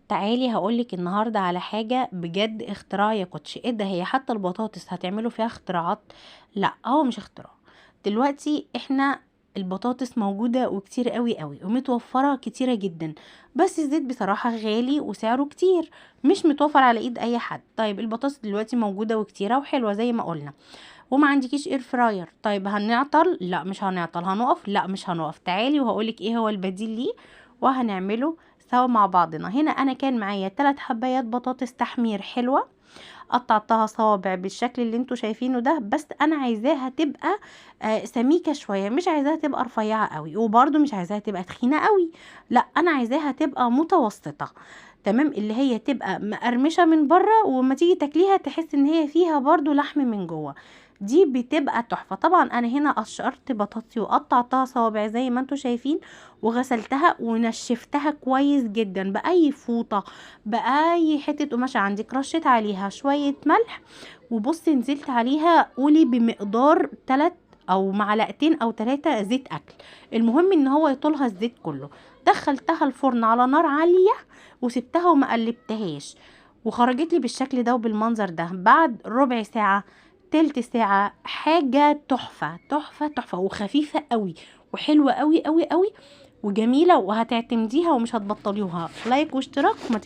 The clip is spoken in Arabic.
تعالي هقولك النهاردة على حاجة بجد اختراع يا كوتش. ايه ده؟ هي حتى البطاطس هتعملوا فيها اختراعات؟ لا، هو مش اختراع. دلوقتي احنا البطاطس موجودة وكتير قوي قوي ومتوفرة كتيرة جدا، بس الزيت بصراحة غالي وسعره كتير، مش متوفر على ايد اي حد. طيب البطاطس دلوقتي موجودة وكتيرة وحلوة زي ما قلنا، وما عندكيش اير فراير. طيب هنعطل؟ لا مش هنعطل. هنقف؟ لا مش هنقف. تعالي وهقولك ايه هو البديل ليه وهنعمله سوا مع بعضنا. هنا انا كان معايا 3 حبايات بطاطس تحمير حلوة، قطعتها صوابع بالشكل اللي انتوا شايفينه ده، بس انا عايزاها تبقى سميكة شوية، مش عايزاها تبقى رفيعة قوي وبرده مش عايزاها تبقى تخينة قوي، لا انا عايزاها تبقى متوسطة. تمام، اللي هي تبقى مقرمشة من بره وما تيجي تاكليها تحس ان هي فيها برضو لحم من جوه. دي بتبقى تحفة. طبعا انا هنا قشرت بطاطسي وقطعتها صوابع زي ما انتوا شايفين، وغسلتها ونشفتها كويس جدا باي فوطة، باي حتة قماشة عندك، رشيت عليها شوية ملح، وبصي نزلت عليها قولي بمقدار 3 او معلقتين او 3 زيت اكل، المهم ان هو يطولها الزيت كله. دخلتها الفرن على نار عالية وسبتها وما قلبتهاش، وخرجت لي بالشكل ده وبالمنظر ده بعد ربع ساعة، تلت ساعة. حاجة تحفة تحفة تحفة وخفيفة قوي وحلوة قوي قوي قوي وجميلة، وهتعتمديها ومش هتبطليها. لايك واشتراك وما